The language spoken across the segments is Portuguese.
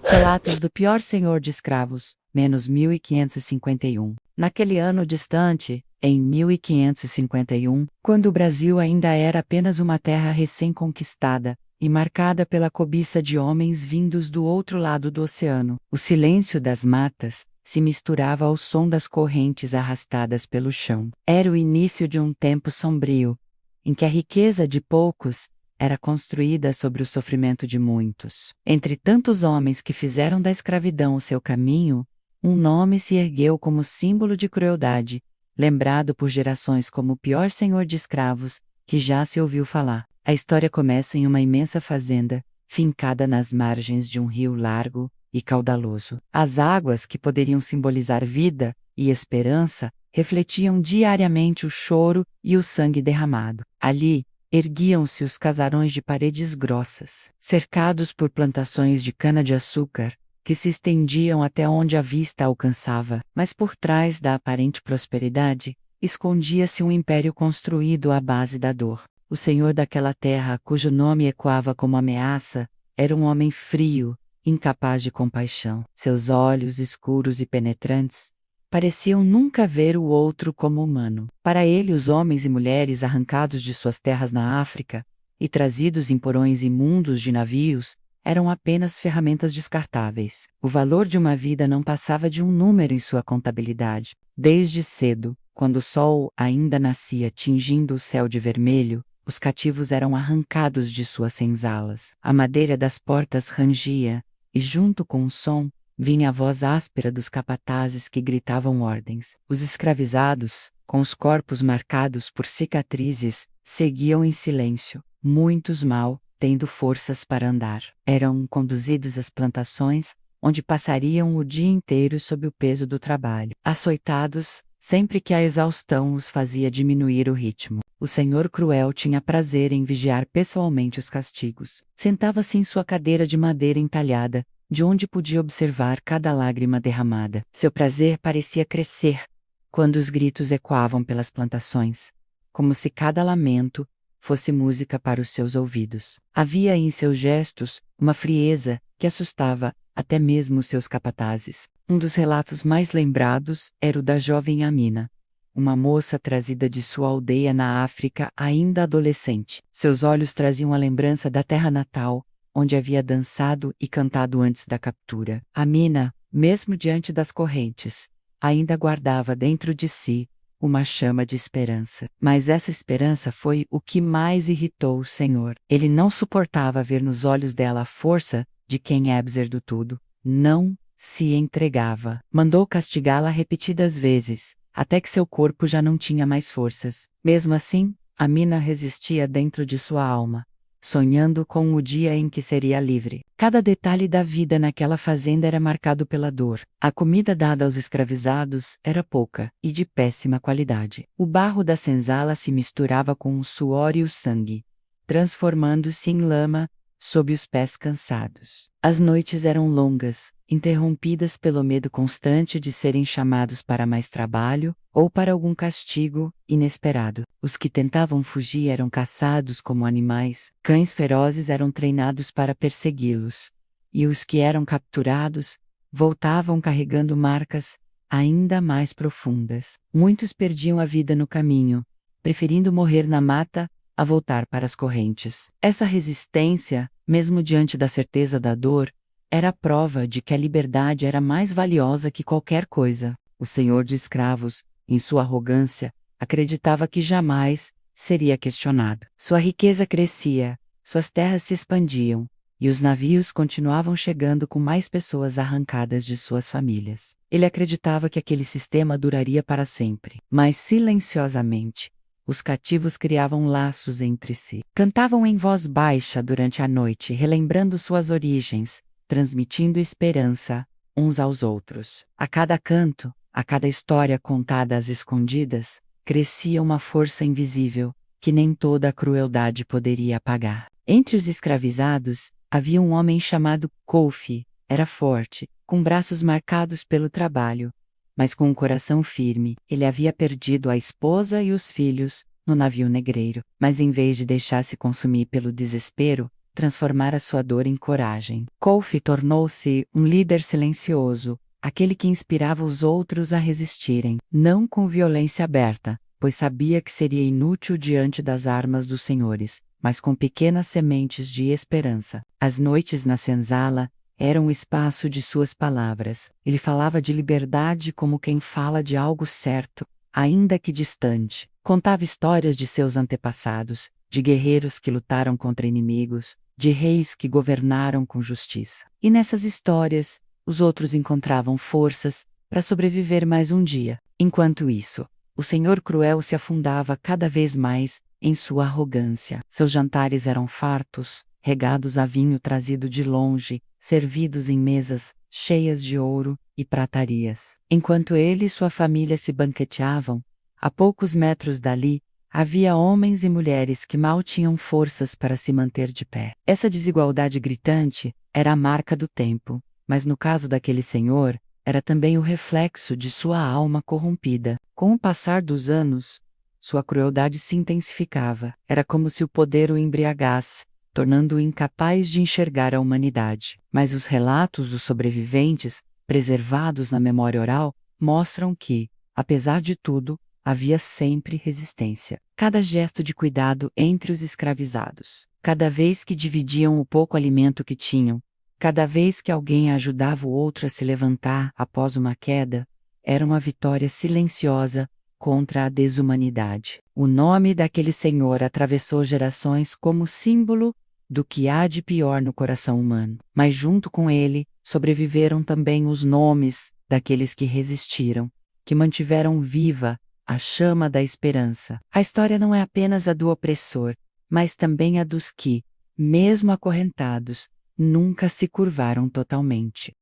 Relatos do pior senhor de escravos, menos 1551. Naquele ano distante, em 1551, quando o Brasil ainda era apenas uma terra recém-conquistada, e marcada pela cobiça de homens vindos do outro lado do oceano, o silêncio das matas se misturava ao som das correntes arrastadas pelo chão. Era o início de um tempo sombrio, em que a riqueza de poucos era construída sobre o sofrimento de muitos. Entre tantos homens que fizeram da escravidão o seu caminho, um nome se ergueu como símbolo de crueldade, lembrado por gerações como o pior senhor de escravos que já se ouviu falar. A história começa em uma imensa fazenda, fincada nas margens de um rio largo e caudaloso. As águas, que poderiam simbolizar vida e esperança, refletiam diariamente o choro e o sangue derramado. Ali, erguiam-se os casarões de paredes grossas, cercados por plantações de cana-de-açúcar, que se estendiam até onde a vista alcançava. Mas por trás da aparente prosperidade, escondia-se um império construído à base da dor. O senhor daquela terra, cujo nome ecoava como ameaça, era um homem frio, incapaz de compaixão. Seus olhos escuros e penetrantes pareciam nunca ver o outro como humano. Para ele, os homens e mulheres arrancados de suas terras na África e trazidos em porões imundos de navios eram apenas ferramentas descartáveis. O valor de uma vida não passava de um número em sua contabilidade. Desde cedo, quando o sol ainda nascia tingindo o céu de vermelho, os cativos eram arrancados de suas senzalas. A madeira das portas rangia, e junto com o som, vinha a voz áspera dos capatazes que gritavam ordens. Os escravizados, com os corpos marcados por cicatrizes, seguiam em silêncio, muitos mal, tendo forças para andar. Eram conduzidos às plantações, onde passariam o dia inteiro sob o peso do trabalho, açoitados, sempre que a exaustão os fazia diminuir o ritmo. O senhor cruel tinha prazer em vigiar pessoalmente os castigos. Sentava-se em sua cadeira de madeira entalhada, de onde podia observar cada lágrima derramada. Seu prazer parecia crescer, quando os gritos ecoavam pelas plantações, como se cada lamento fosse música para os seus ouvidos. Havia em seus gestos uma frieza que assustava até mesmo os seus capatazes. Um dos relatos mais lembrados era o da jovem Amina, uma moça trazida de sua aldeia na África ainda adolescente. Seus olhos traziam a lembrança da terra natal, onde havia dançado e cantado antes da captura. Amina, mesmo diante das correntes, ainda guardava dentro de si uma chama de esperança. Mas essa esperança foi o que mais irritou o Senhor. Ele não suportava ver nos olhos dela a força de quem é do tudo. Não se entregava. Mandou castigá-la repetidas vezes, até que seu corpo já não tinha mais forças. Mesmo assim, Amina resistia dentro de sua alma, sonhando com o dia em que seria livre. Cada detalhe da vida naquela fazenda era marcado pela dor. A comida dada aos escravizados era pouca e de péssima qualidade. O barro da senzala se misturava com o suor e o sangue, transformando-se em lama sob os pés cansados. As noites eram longas, interrompidas pelo medo constante de serem chamados para mais trabalho ou para algum castigo inesperado. Os que tentavam fugir eram caçados como animais, cães ferozes eram treinados para persegui-los, e os que eram capturados voltavam carregando marcas ainda mais profundas. Muitos perdiam a vida no caminho, preferindo morrer na mata a voltar para as correntes. Essa resistência, mesmo diante da certeza da dor, era a prova de que a liberdade era mais valiosa que qualquer coisa. O senhor de escravos, em sua arrogância, acreditava que jamais seria questionado. Sua riqueza crescia, suas terras se expandiam, e os navios continuavam chegando com mais pessoas arrancadas de suas famílias. Ele acreditava que aquele sistema duraria para sempre. Mas silenciosamente, os cativos criavam laços entre si. Cantavam em voz baixa durante a noite, relembrando suas origens, transmitindo esperança uns aos outros. A cada canto, a cada história contada às escondidas, crescia uma força invisível, que nem toda a crueldade poderia apagar. Entre os escravizados, havia um homem chamado Kofi. Era forte, com braços marcados pelo trabalho, mas com um coração firme. Ele havia perdido a esposa e os filhos no navio negreiro, mas em vez de deixar-se consumir pelo desespero, transformara sua dor em coragem. Kofi tornou-se um líder silencioso, aquele que inspirava os outros a resistirem, não com violência aberta, pois sabia que seria inútil diante das armas dos senhores, mas com pequenas sementes de esperança. As noites na senzala eram o espaço de suas palavras. Ele falava de liberdade como quem fala de algo certo, ainda que distante. Contava histórias de seus antepassados, de guerreiros que lutaram contra inimigos, de reis que governaram com justiça. E nessas histórias, os outros encontravam forças para sobreviver mais um dia. Enquanto isso, o Senhor Cruel se afundava cada vez mais em sua arrogância. Seus jantares eram fartos, regados a vinho trazido de longe, servidos em mesas cheias de ouro e pratarias. Enquanto ele e sua família se banqueteavam, a poucos metros dali, havia homens e mulheres que mal tinham forças para se manter de pé. Essa desigualdade gritante era a marca do tempo, mas no caso daquele senhor, era também o reflexo de sua alma corrompida. Com o passar dos anos, sua crueldade se intensificava. Era como se o poder o embriagasse, tornando-o incapaz de enxergar a humanidade. Mas os relatos dos sobreviventes, preservados na memória oral, mostram que, apesar de tudo, havia sempre resistência. Cada gesto de cuidado entre os escravizados, cada vez que dividiam o pouco alimento que tinham, cada vez que alguém ajudava o outro a se levantar após uma queda, era uma vitória silenciosa contra a desumanidade. O nome daquele senhor atravessou gerações como símbolo do que há de pior no coração humano. Mas junto com ele, sobreviveram também os nomes daqueles que resistiram, que mantiveram viva a chama da esperança. A história não é apenas a do opressor, mas também a dos que, mesmo acorrentados, nunca se curvaram totalmente.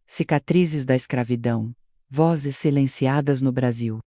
Cicatrizes da escravidão. Vozes silenciadas no Brasil.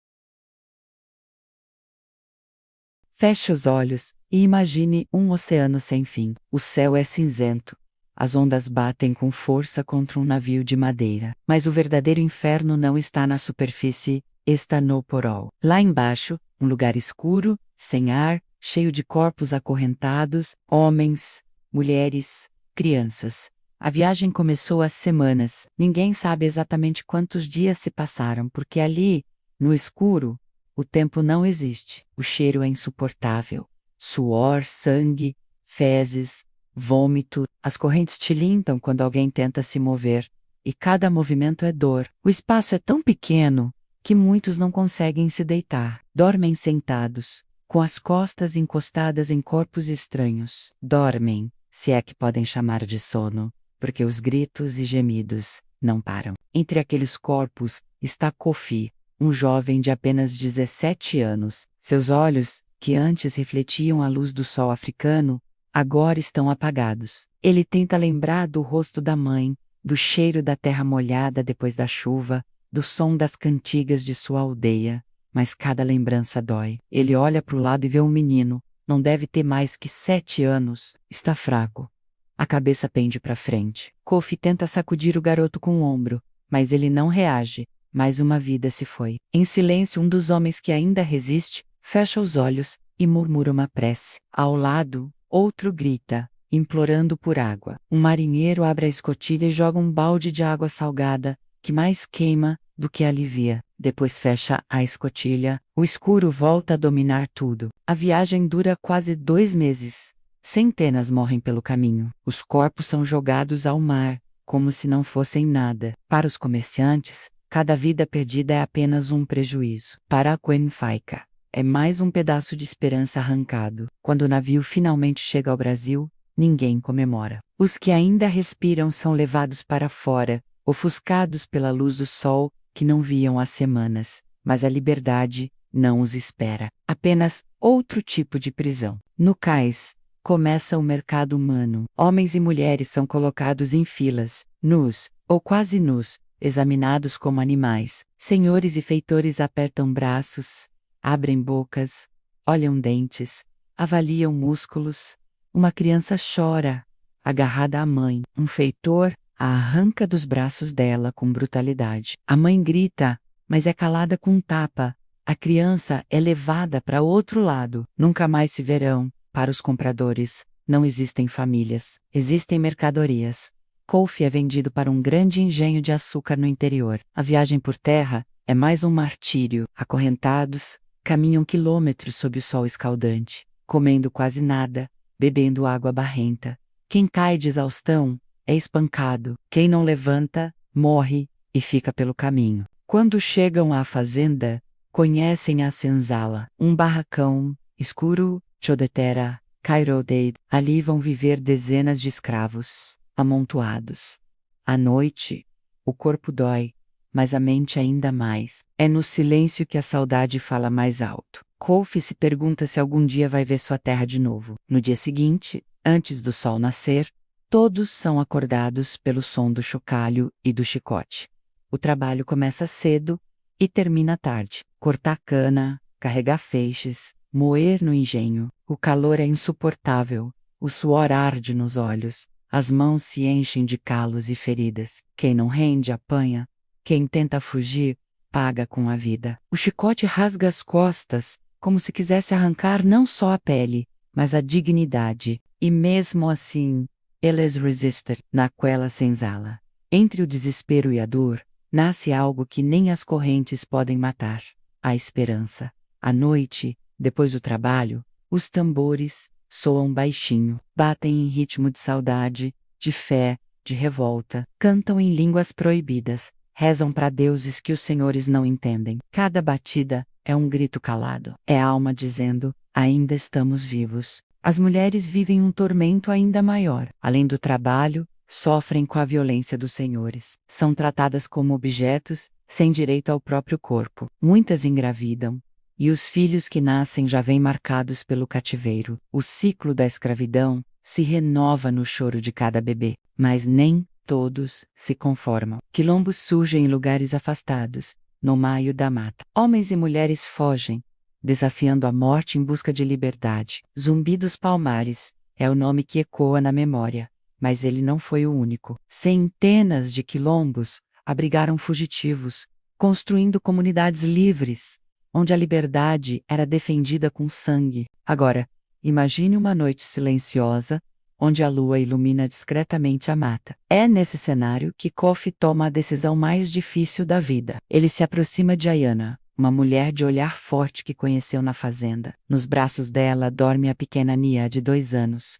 Feche os olhos e imagine um oceano sem fim. O céu é cinzento. As ondas batem com força contra um navio de madeira. Mas o verdadeiro inferno não está na superfície, está no porol. Lá embaixo, um lugar escuro, sem ar, cheio de corpos acorrentados, homens, mulheres, crianças. A viagem começou há semanas. Ninguém sabe exatamente quantos dias se passaram, porque ali, no escuro, o tempo não existe. O cheiro é insuportável. Suor, sangue, fezes, vômito. As correntes tilintam quando alguém tenta se mover, e cada movimento é dor. O espaço é tão pequeno que muitos não conseguem se deitar. Dormem sentados, com as costas encostadas em corpos estranhos. Dormem, se é que podem chamar de sono, porque os gritos e gemidos não param. Entre aqueles corpos está Kofi, um jovem de apenas 17 anos. Seus olhos, que antes refletiam a luz do sol africano, agora estão apagados. Ele tenta lembrar do rosto da mãe, do cheiro da terra molhada depois da chuva, do som das cantigas de sua aldeia, mas cada lembrança dói. Ele olha para o lado e vê um menino, não deve ter mais que 7 anos, está fraco. A cabeça pende para frente. Kofi tenta sacudir o garoto com o ombro, mas ele não reage. Mais uma vida se foi. Em silêncio, um dos homens que ainda resiste, fecha os olhos e murmura uma prece. Ao lado, outro grita, implorando por água. Um marinheiro abre a escotilha e joga um balde de água salgada, que mais queima do que alivia. Depois fecha a escotilha. O escuro volta a dominar tudo. A viagem dura quase 2 meses. Centenas morrem pelo caminho. Os corpos são jogados ao mar, como se não fossem nada. Para os comerciantes, cada vida perdida é apenas um prejuízo. Para a Gwen Faika, é mais um pedaço de esperança arrancado. Quando o navio finalmente chega ao Brasil, ninguém comemora. Os que ainda respiram são levados para fora, ofuscados pela luz do sol, que não viam há semanas. Mas a liberdade não os espera. Apenas outro tipo de prisão. No cais, começa o mercado humano. Homens e mulheres são colocados em filas, nus, ou quase nus, examinados como animais. Senhores e feitores apertam braços, abrem bocas, olham dentes, avaliam músculos. Uma criança chora, agarrada à mãe. Um feitor a arranca dos braços dela com brutalidade. A mãe grita, mas é calada com um tapa. A criança é levada para outro lado. Nunca mais se verão. Para os compradores, não existem famílias, existem mercadorias. Coffee é vendido para um grande engenho de açúcar no interior. A viagem por terra é mais um martírio. Acorrentados, caminham quilômetros sob o sol escaldante, comendo quase nada, bebendo água barrenta. Quem cai de exaustão é espancado. Quem não levanta, morre e fica pelo caminho. Quando chegam à fazenda, conhecem a senzala, um barracão escuro, Chodetera, Kairodeid. Ali vão viver dezenas de escravos, amontoados. À noite, o corpo dói, mas a mente ainda mais. É no silêncio que a saudade fala mais alto. Coffee se pergunta se algum dia vai ver sua terra de novo. No dia seguinte, antes do sol nascer, todos são acordados pelo som do chocalho e do chicote. O trabalho começa cedo e termina tarde. Cortar cana, carregar feixes, moer no engenho. O calor é insuportável, o suor arde nos olhos, as mãos se enchem de calos e feridas. Quem não rende, apanha. Quem tenta fugir, paga com a vida. O chicote rasga as costas, como se quisesse arrancar não só a pele, mas a dignidade. E mesmo assim, eles resistem. Naquela senzala, entre o desespero e a dor, nasce algo que nem as correntes podem matar: a esperança. À noite, depois do trabalho, os tambores soam baixinho, batem em ritmo de saudade, de fé, de revolta, cantam em línguas proibidas, rezam para deuses que os senhores não entendem. Cada batida é um grito calado, é a alma dizendo: ainda estamos vivos. As mulheres vivem um tormento ainda maior. Além do trabalho, sofrem com a violência dos senhores. São tratadas como objetos, sem direito ao próprio corpo. Muitas engravidam, e os filhos que nascem já vêm marcados pelo cativeiro. O ciclo da escravidão se renova no choro de cada bebê, mas nem todos se conformam. Quilombos surgem em lugares afastados, no meio da mata. Homens e mulheres fogem, desafiando a morte em busca de liberdade. Zumbi dos Palmares é o nome que ecoa na memória, mas ele não foi o único. Centenas de quilombos abrigaram fugitivos, construindo comunidades livres, onde a liberdade era defendida com sangue. Agora, imagine uma noite silenciosa, onde a lua ilumina discretamente a mata. É nesse cenário que Coffee toma a decisão mais difícil da vida. Ele se aproxima de Ayana, uma mulher de olhar forte que conheceu na fazenda. Nos braços dela dorme a pequena Nia de 2 anos.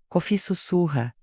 Coffee sussurra: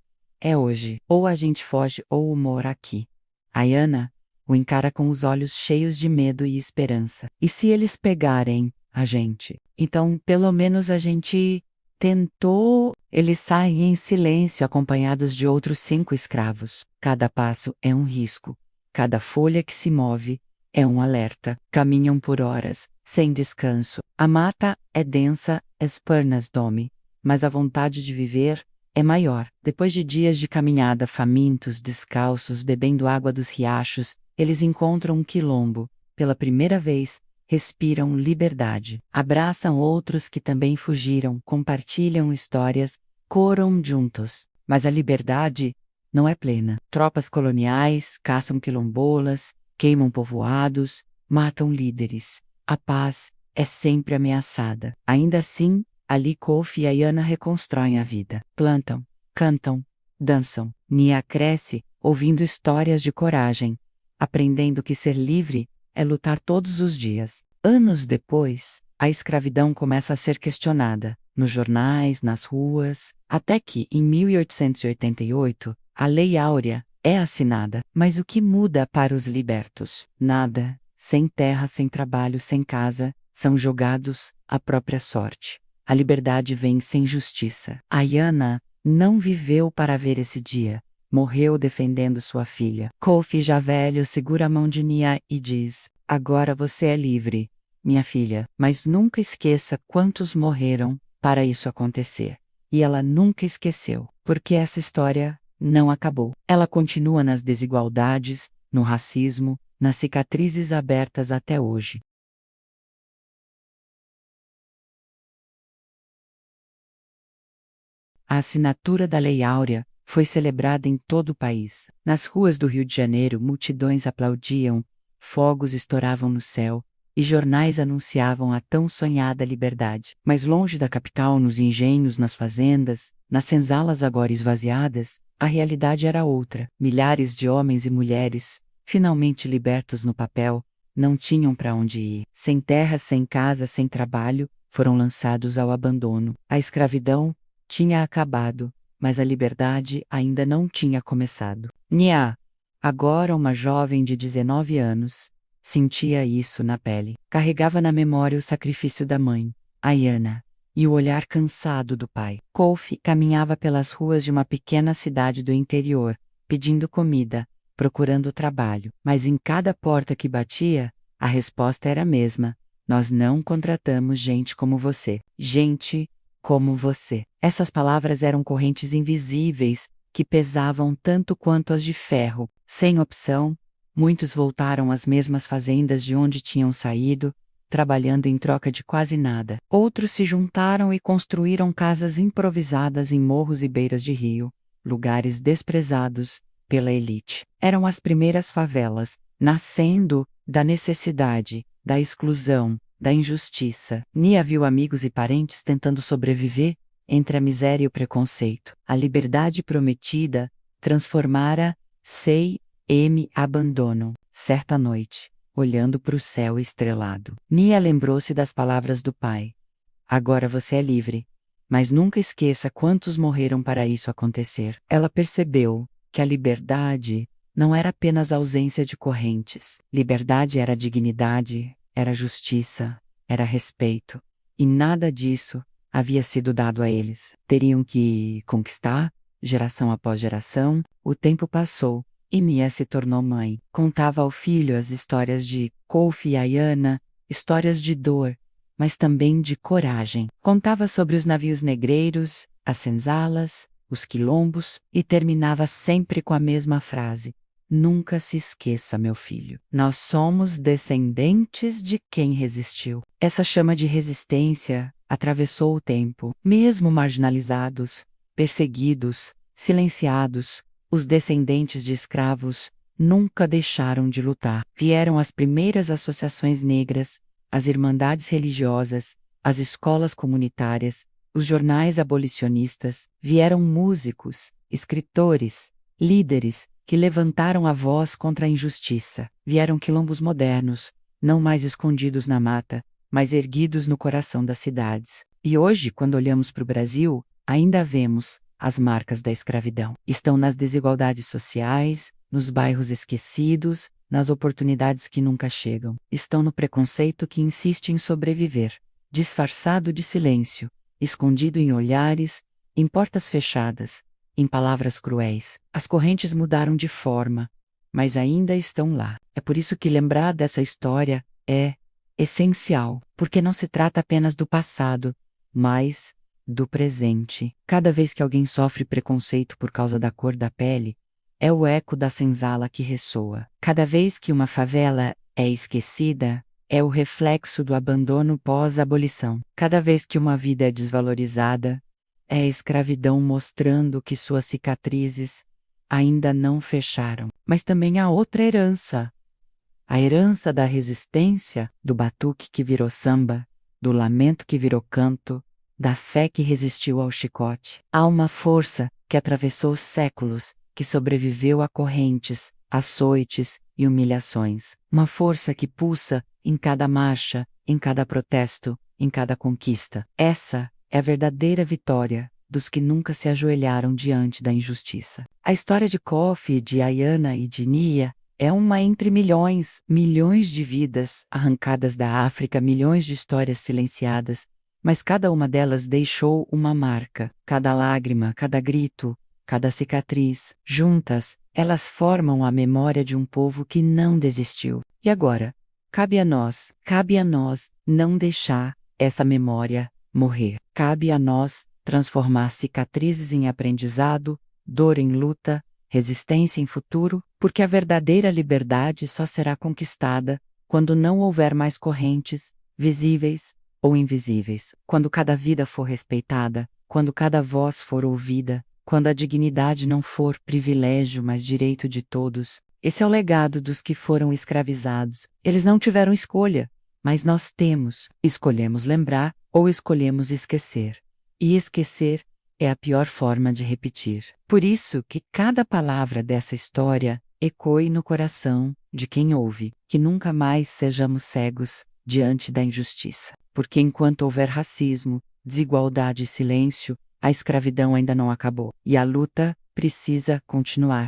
é hoje. Ou a gente foge ou mora aqui. Ayana o encara com os olhos cheios de medo e esperança. E se eles pegarem a gente? Então, pelo menos a gente tentou. Eles saem em silêncio acompanhados de outros 5 escravos. Cada passo é um risco. Cada folha que se move é um alerta. Caminham por horas, sem descanso. A mata é densa, as pernas dome, mas a vontade de viver é maior. Depois de dias de caminhada famintos, descalços, bebendo água dos riachos, eles encontram um quilombo. Pela primeira vez, respiram liberdade. Abraçam outros que também fugiram, compartilham histórias, coram juntos. Mas a liberdade não é plena. Tropas coloniais caçam quilombolas, queimam povoados, matam líderes. A paz é sempre ameaçada. Ainda assim, ali Coffee e Ayana reconstroem a vida. Plantam, cantam, dançam. Nia cresce, ouvindo histórias de coragem, aprendendo que ser livre é lutar todos os dias. Anos depois, a escravidão começa a ser questionada, nos jornais, nas ruas, até que, em 1888, a Lei Áurea é assinada. Mas o que muda para os libertos? Nada. Sem terra, sem trabalho, sem casa, são jogados à própria sorte. A liberdade vem sem justiça. Ayana não viveu para ver esse dia. Morreu defendendo sua filha. Coffee, já velho, segura a mão de Nia e diz: agora você é livre, minha filha. Mas nunca esqueça quantos morreram para isso acontecer. E ela nunca esqueceu, porque essa história não acabou. Ela continua nas desigualdades, no racismo, nas cicatrizes abertas até hoje. A assinatura da Lei Áurea foi celebrada em todo o país. Nas ruas do Rio de Janeiro, multidões aplaudiam, fogos estouravam no céu, e jornais anunciavam a tão sonhada liberdade. Mas longe da capital, nos engenhos, nas fazendas, nas senzalas agora esvaziadas, a realidade era outra. Milhares de homens e mulheres, finalmente libertos no papel, não tinham para onde ir. Sem terra, sem casa, sem trabalho, foram lançados ao abandono. A escravidão tinha acabado, mas a liberdade ainda não tinha começado. Nia, agora uma jovem de 19 anos, sentia isso na pele. Carregava na memória o sacrifício da mãe, Ayana, e o olhar cansado do pai. Kofi caminhava pelas ruas de uma pequena cidade do interior, pedindo comida, procurando trabalho. Mas em cada porta que batia, a resposta era a mesma: nós não contratamos gente como você. Gente como você. Essas palavras eram correntes invisíveis, que pesavam tanto quanto as de ferro. Sem opção, muitos voltaram às mesmas fazendas de onde tinham saído, trabalhando em troca de quase nada. Outros se juntaram e construíram casas improvisadas em morros e beiras de rio, lugares desprezados pela elite. Eram as primeiras favelas, nascendo da necessidade, da exclusão, da injustiça. Nia viu amigos e parentes tentando sobreviver entre a miséria e o preconceito. A liberdade prometida transformara Sei-me abandono. Certa noite, olhando para o céu estrelado, Nia lembrou-se das palavras do pai. Agora você é livre. Mas nunca esqueça quantos morreram para isso acontecer. Ela percebeu que a liberdade não era apenas ausência de correntes. Liberdade era dignidade, era justiça, era respeito. E nada disso havia sido dado a eles. Teriam que conquistar, geração após geração. O tempo passou, e Nia se tornou mãe. Contava ao filho as histórias de Kofi e Ayana, histórias de dor, mas também de coragem. Contava sobre os navios negreiros, as senzalas, os quilombos, e terminava sempre com a mesma frase: nunca se esqueça, meu filho. Nós somos descendentes de quem resistiu. Essa chama de resistência atravessou o tempo. Mesmo marginalizados, perseguidos, silenciados, os descendentes de escravos nunca deixaram de lutar. Vieram as primeiras associações negras, as irmandades religiosas, as escolas comunitárias, os jornais abolicionistas. Vieram músicos, escritores, líderes que levantaram a voz contra a injustiça. Vieram quilombos modernos, não mais escondidos na mata, mas erguidos no coração das cidades. E hoje, quando olhamos para o Brasil, ainda vemos as marcas da escravidão. Estão nas desigualdades sociais, nos bairros esquecidos, nas oportunidades que nunca chegam. Estão no preconceito que insiste em sobreviver, disfarçado de silêncio, escondido em olhares, em portas fechadas, em palavras cruéis. As correntes mudaram de forma, mas ainda estão lá. É por isso que lembrar dessa história é essencial, porque não se trata apenas do passado, mas do presente. Cada vez que alguém sofre preconceito por causa da cor da pele, é o eco da senzala que ressoa. Cada vez que uma favela é esquecida, é o reflexo do abandono pós-abolição. Cada vez que uma vida é desvalorizada, é a escravidão mostrando que suas cicatrizes ainda não fecharam. Mas também há outra herança. A herança da resistência, do batuque que virou samba, do lamento que virou canto, da fé que resistiu ao chicote. Há uma força que atravessou séculos, que sobreviveu a correntes, açoites e humilhações. Uma força que pulsa em cada marcha, em cada protesto, em cada conquista. Essa é a verdadeira vitória dos que nunca se ajoelharam diante da injustiça. A história de Kofi, de Ayana e de Nia é uma entre milhões, milhões de vidas arrancadas da África, milhões de histórias silenciadas, mas cada uma delas deixou uma marca. Cada lágrima, cada grito, cada cicatriz, juntas, elas formam a memória de um povo que não desistiu. E agora, cabe a nós não deixar essa memória morrer. Cabe a nós transformar cicatrizes em aprendizado, dor em luta, resistência em futuro, porque a verdadeira liberdade só será conquistada quando não houver mais correntes, visíveis ou invisíveis, quando cada vida for respeitada, quando cada voz for ouvida, quando a dignidade não for privilégio, mas direito de todos. Esse é o legado dos que foram escravizados. Eles não tiveram escolha, Mas nós escolhemos lembrar ou escolhemos esquecer. E esquecer é a pior forma de repetir. Por isso que cada palavra dessa história ecoe no coração de quem ouve, que nunca mais sejamos cegos diante da injustiça. Porque enquanto houver racismo, desigualdade e silêncio, a escravidão ainda não acabou. E a luta precisa continuar.